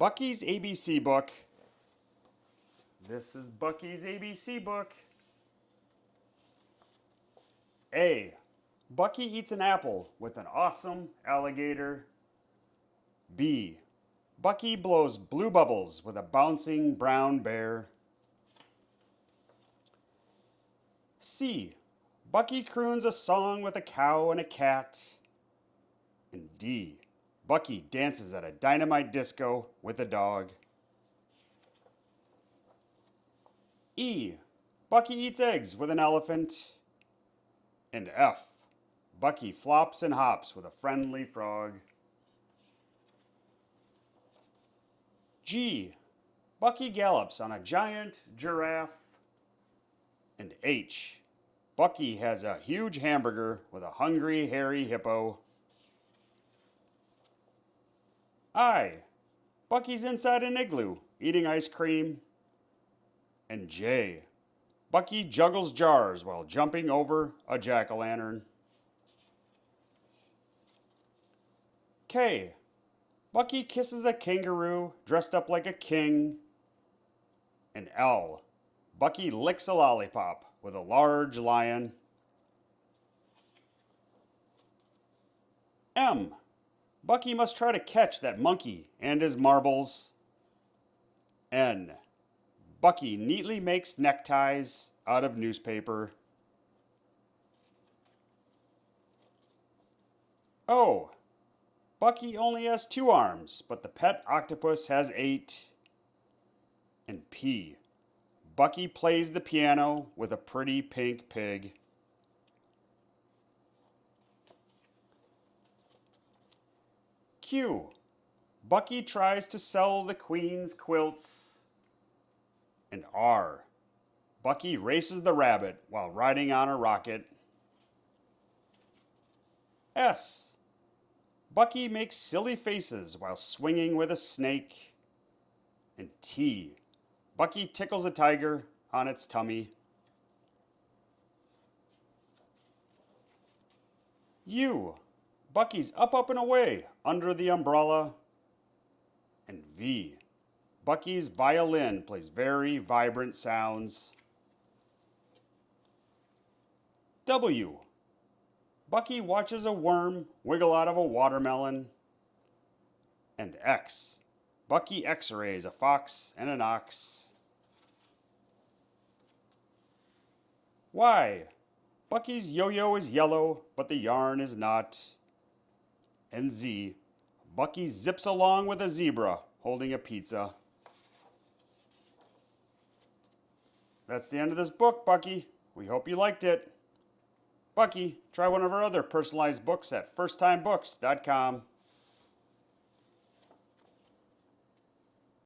Bucky's ABC book. This is Bucky's ABC book. A. Bucky eats an apple with an awesome alligator. B. Bucky blows blue bubbles with a bouncing brown bear. C. Bucky croons a song with a cow and a cat. And D. Bucky dances at a dynamite disco with a dog. E. Bucky eats eggs with an elephant. And F. Bucky flops and hops with a friendly frog. G. Bucky gallops on a giant giraffe. And H. Bucky has a huge hamburger with a hungry, hairy hippo. I. Bucky's inside an igloo, eating ice cream. And J. Bucky juggles jars while jumping over a jack-o'-lantern. K. Bucky kisses a kangaroo dressed up like a king. And L. Bucky licks a lollipop with a large lion. M. Bucky must try to catch that monkey and his marbles. N. Bucky neatly makes neckties out of newspaper. O. Bucky only has 2 arms, but the pet octopus has 8. And P. Bucky plays the piano with a pretty pink pig. Q. Bucky tries to sell the queen's quilts. And R. Bucky races the rabbit while riding on a rocket. S. Bucky makes silly faces while swinging with a snake. And T. Bucky tickles a tiger on its tummy. U. Bucky's up and away under the umbrella. And V. Bucky's violin plays very vibrant sounds. W. Bucky watches a worm wiggle out of a watermelon. And X. Bucky x-rays a fox and an ox. Y. Bucky's yo-yo is yellow, but the yarn is not. And Z. Bucky zips along with a zebra holding a pizza. That's the end of this book, Bucky. We hope you liked it. Bucky, try one of our other personalized books at firsttimebooks.com.